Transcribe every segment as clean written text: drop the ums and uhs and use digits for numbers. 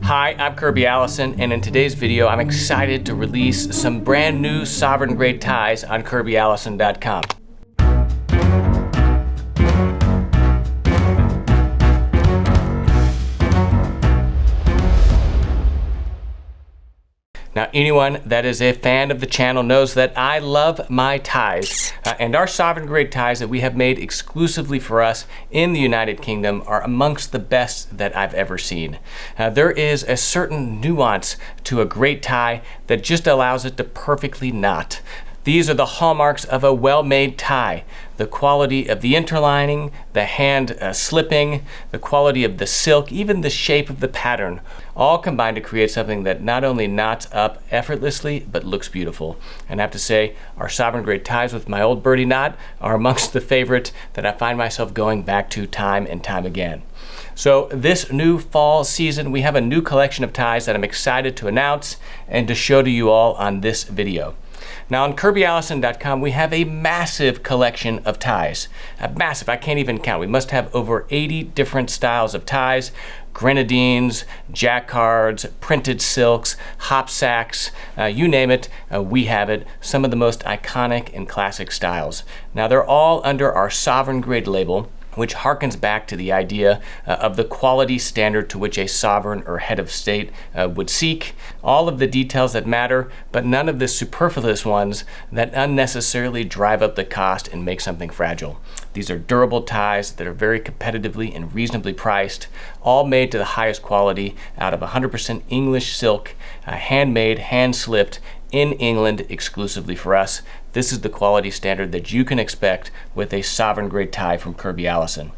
Hi, I'm Kirby Allison, and in today's video, I'm excited to release some brand new sovereign grade ties on KirbyAllison.com. Now, anyone that is a fan of the channel knows that I love my ties, and our sovereign grade ties that we have made exclusively for us in the United Kingdom are amongst the best that I've ever seen. There is a certain nuance to a great tie that just allows it to perfectly knot. These are the hallmarks of a well-made tie. The quality of the interlining, the hand slipping, the quality of the silk, even the shape of the pattern, all combine to create something that not only knots up effortlessly, but looks beautiful. And I have to say, our sovereign grade ties with my old birdie knot are amongst the favorite that I find myself going back to time and time again. So this new fall season, we have a new collection of ties that I'm excited to announce and to show to you all on this video. Now on KirbyAllison.com, we have a massive collection of ties. Massive, I can't even count. We must have over 80 different styles of ties. Grenadines, Jacquards, printed silks, hop sacks, you name it, we have it. Some of the most iconic and classic styles. Now they're all under our sovereign grade label, which harkens back to the idea of the quality standard to which a sovereign or head of state would seek. All of the details that matter, but none of the superfluous ones that unnecessarily drive up the cost and make something fragile. These are durable ties that are very competitively and reasonably priced, all made to the highest quality out of 100% English silk, handmade, hand-slipped, in England exclusively for us. This is the quality standard that you can expect with a sovereign grade tie from Kirby Allison.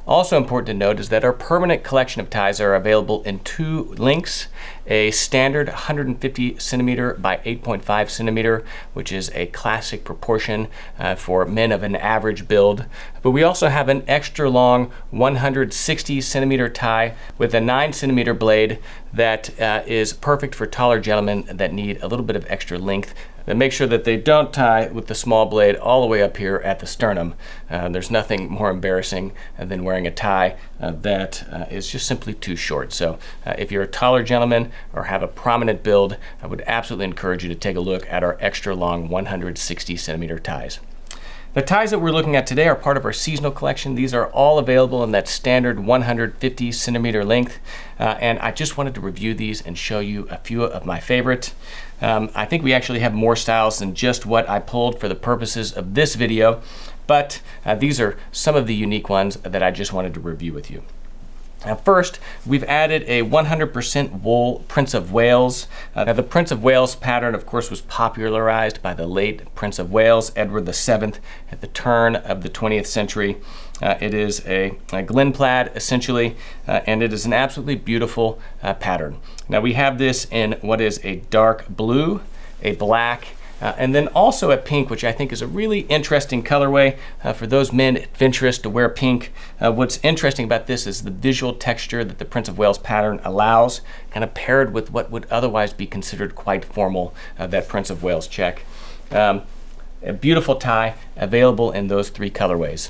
Also important to note is that our permanent collection of ties are available in two lengths, a standard 150 centimeter by 8.5 centimeter, which is a classic proportion for men of an average build. But we also have an extra long 160 centimeter tie with a 9 centimeter blade that is perfect for taller gentlemen that need a little bit of extra length. And make sure that they don't tie with the small blade all the way up here at the sternum. There's nothing more embarrassing than wearing a tie that is just simply too short. So if you're a taller gentleman or have a prominent build, I would absolutely encourage you to take a look at our extra long 160 centimeter ties. The ties that we're looking at today are part of our seasonal collection. These are all available in that standard 150 centimeter length. And I just wanted to review these and show you a few of my favorites. I think we actually have more styles than just what I pulled for the purposes of this video, but these are some of the unique ones that I just wanted to review with you. Now first, we've added a 100% wool Prince of Wales. Now the Prince of Wales pattern, of course, was popularized by the late Prince of Wales, Edward VII, at the turn of the 20th century. It is a Glen plaid, essentially, and it is an absolutely beautiful pattern. Now we have this in what is a dark blue, a black, and then also a pink, which I think is a really interesting colorway for those men adventurous to wear pink. What's interesting about this is the visual texture that the Prince of Wales pattern allows, kind of paired with what would otherwise be considered quite formal, that Prince of Wales check. A beautiful tie available in those three colorways.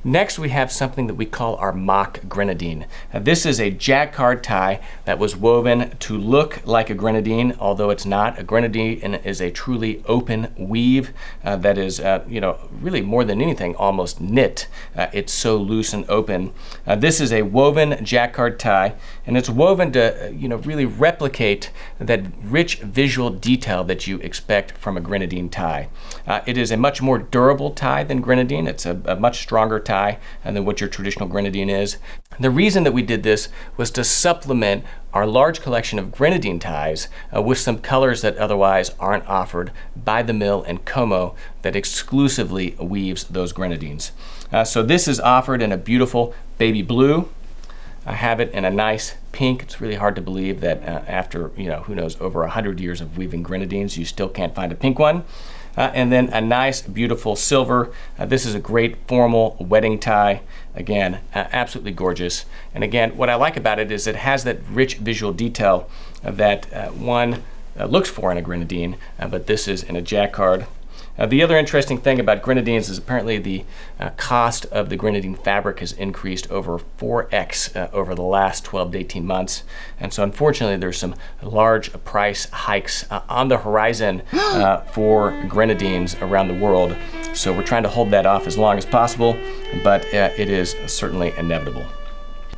Next, we have something that we call our mock grenadine. This is a jacquard tie that was woven to look like a grenadine, although it's not. A grenadine is a truly open weave that is, really more than anything, almost knit. It's so loose and open. This is a woven jacquard tie, and it's woven to, really replicate that rich visual detail that you expect from a grenadine tie. It is a much more durable tie than grenadine. It's a much stronger tie than what your traditional grenadine is. The reason that we did this was to supplement our large collection of grenadine ties with some colors that otherwise aren't offered by the mill in Como that exclusively weaves those grenadines. So this is offered in a beautiful baby blue. I have it in a nice pink. It's really hard to believe that after, who knows, over 100 years of weaving grenadines, you still can't find a pink one. And then a nice, beautiful silver. This is a great formal wedding tie. Again, absolutely gorgeous. And again, what I like about it is it has that rich visual detail that one looks for in a grenadine, but this is in a jacquard. The other interesting thing about grenadines is apparently the cost of the grenadine fabric has increased over 4x over the last 12 to 18 months. And so unfortunately there's some large price hikes on the horizon for grenadines around the world. So we're trying to hold that off as long as possible, but it is certainly inevitable.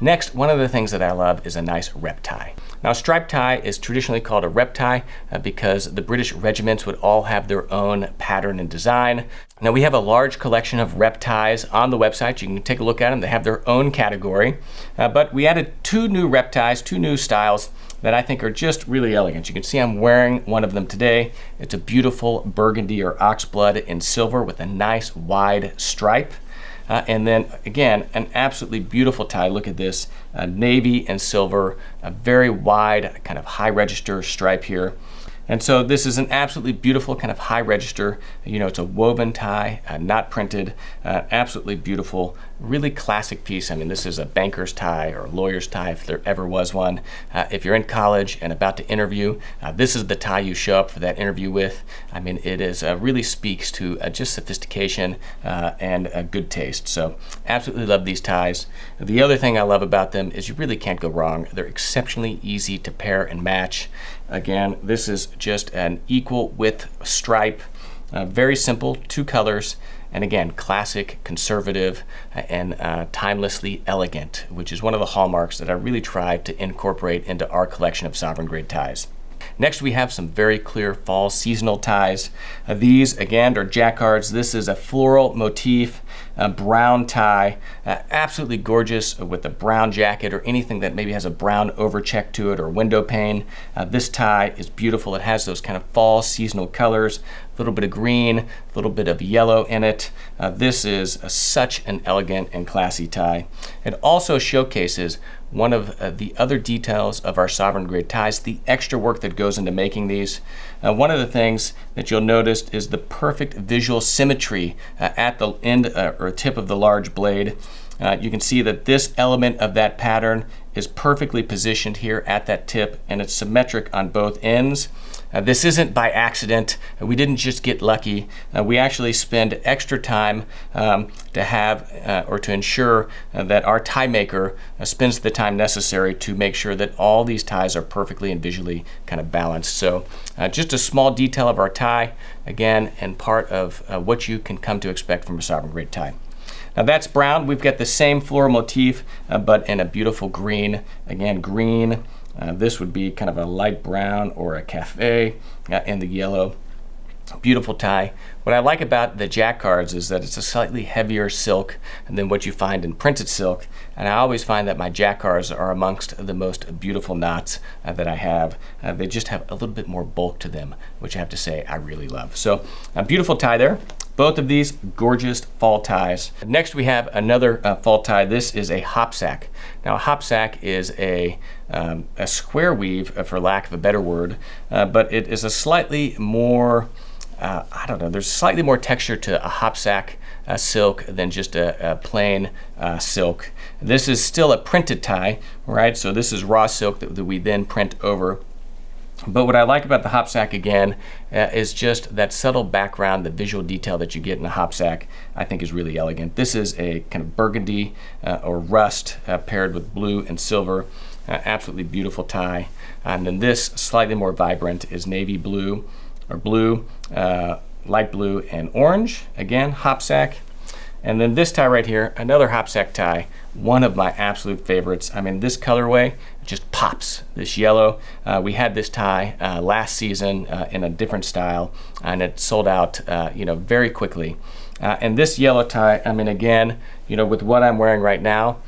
Next, one of the things that I love is a nice rep tie. Now, a striped tie is traditionally called a rep tie because the British regiments would all have their own pattern and design. Now, we have a large collection of rep ties on the website. You can take a look at them. They have their own category. But we added 2 new rep ties, 2 new styles that I think are just really elegant. You can see I'm wearing one of them today. It's a beautiful burgundy or oxblood in silver with a nice wide stripe. And then again, an absolutely beautiful tie. Look at this, navy and silver, a very wide kind of high register stripe here. And so this is an absolutely beautiful kind of high register. You know, it's a woven tie, not printed, absolutely beautiful, really classic piece. I mean, this is a banker's tie or a lawyer's tie if there ever was one. If you're in college and about to interview, this is the tie you show up for that interview with. I mean, it is really speaks to just sophistication and good taste. So absolutely love these ties. The other thing I love about them is you really can't go wrong. They're exceptionally easy to pair and match. Again, this is just an equal width stripe, very simple, 2 colors, and again, classic, conservative, and timelessly elegant, which is one of the hallmarks that I really tried to incorporate into our collection of sovereign grade ties. Next, we have some very clear fall seasonal ties. These, again, are Jacquards. This is a floral motif, a brown tie, absolutely gorgeous with a brown jacket or anything that maybe has a brown overcheck to it or window pane. This tie is beautiful. It has those kind of fall seasonal colors, a little bit of green, a little bit of yellow in it. This is such an elegant and classy tie. It also showcases one of the other details of our sovereign grade ties, the extra work that goes into making these. One of the things that you'll notice is the perfect visual symmetry at the end or tip of the large blade. You can see that this element of that pattern is perfectly positioned here at that tip, and it's symmetric on both ends. This isn't by accident. We didn't just get lucky. We actually spend extra time to have or to ensure that our tie maker spends the time necessary to make sure that all these ties are perfectly and visually kind of balanced. So just a small detail of our tie, again, and part of what you can come to expect from a sovereign grade tie. Now that's brown. We've got the same floral motif, but in a beautiful green. Again, green. This would be kind of a light brown or a cafe in the yellow. Beautiful tie. What I like about the Jacquards is that it's a slightly heavier silk than what you find in printed silk, and I always find that my Jacquards are amongst the most beautiful knots that I have. They just have a little bit more bulk to them, which I have to say I really love. So a beautiful tie there. Both of these gorgeous fall ties. Next we have another fall tie. This is a hopsack. Now a hopsack is a square weave, for lack of a better word, but it is a slightly more, I don't know, there's slightly more texture to a hopsack silk than just a plain silk. This is still a printed tie, right? So this is raw silk that we then print over. But what I like about the hopsack again is just that subtle background, the visual detail that you get in a hopsack, I think is really elegant. This is a kind of burgundy or rust paired with blue and silver. Absolutely beautiful tie. And then this, slightly more vibrant, is navy blue or blue, light blue and orange. Again, hopsack. And then this tie right here, another hopsack tie, one of my absolute favorites. I mean, this colorway just pops, this yellow. We had this tie last season in a different style, and it sold out very quickly. And this yellow tie, I mean, again, with what I'm wearing right now,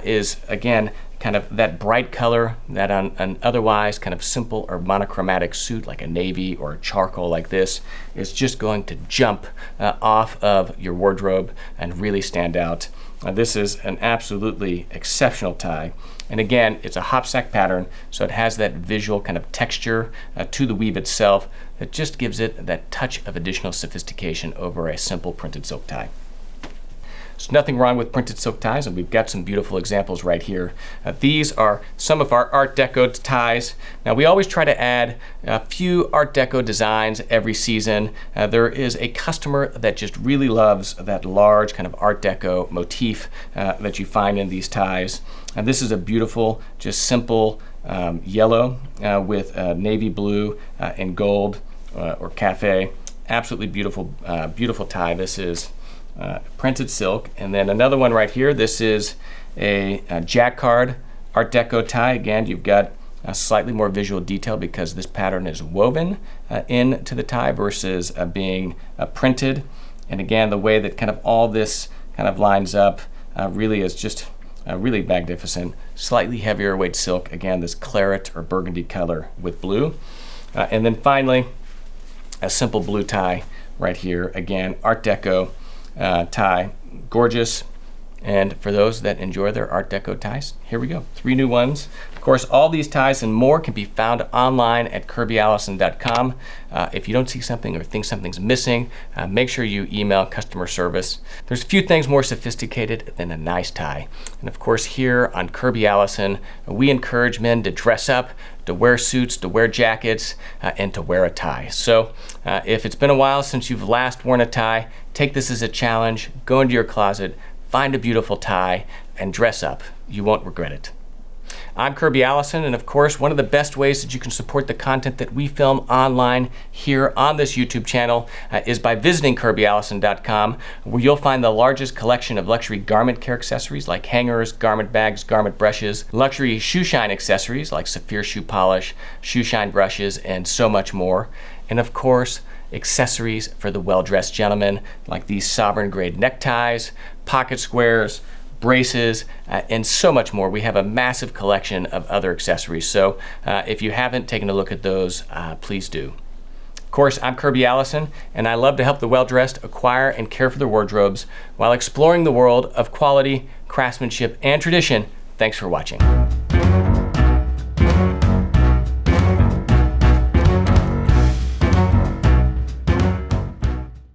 is again, kind of that bright color that on an otherwise kind of simple or monochromatic suit like a navy or a charcoal like this is just going to jump off of your wardrobe and really stand out. This is an absolutely exceptional tie. And again, it's a hopsack pattern, so it has that visual kind of texture to the weave itself that just gives it that touch of additional sophistication over a simple printed silk tie. There's nothing wrong with printed silk ties, and we've got some beautiful examples right here. These are some of our Art Deco ties. Now, we always try to add a few Art Deco designs every season. There is a customer that just really loves that large kind of Art Deco motif that you find in these ties. And this is a beautiful, just simple yellow with navy blue and gold or cafe. Absolutely beautiful, beautiful tie. This is printed silk. And then another one right here. This is a Jacquard Art Deco tie. Again, you've got a slightly more visual detail because this pattern is woven into the tie versus being printed. And again, the way that kind of all this kind of lines up really is just really magnificent. Slightly heavier weight silk. Again, this claret or burgundy color with blue. And then finally, a simple blue tie right here. Again, Art Deco tie. Gorgeous. And for those that enjoy their Art Deco ties, here we go. 3 new ones. Of course, all these ties and more can be found online at kirbyallison.com. If you don't see something or think something's missing, make sure you email customer service. There's a few things more sophisticated than a nice tie. And of course, here on Kirby Allison, we encourage men to dress up, to wear suits, to wear jackets, and to wear a tie. So if it's been a while since you've last worn a tie, take this as a challenge. Go into your closet, find a beautiful tie, and dress up. You won't regret it. I'm Kirby Allison, and of course, one of the best ways that you can support the content that we film online here on this YouTube channel is by visiting kirbyallison.com, where you'll find the largest collection of luxury garment care accessories like hangers, garment bags, garment brushes, luxury shoe shine accessories like Saphir shoe polish, shoe shine brushes, and so much more. And of course, accessories for the well-dressed gentleman like these sovereign grade neckties, pocket squares, braces, and so much more. We have a massive collection of other accessories. So if you haven't taken a look at those, please do. Of course, I'm Kirby Allison, and I love to help the well-dressed acquire and care for their wardrobes while exploring the world of quality, craftsmanship, and tradition. Thanks for watching.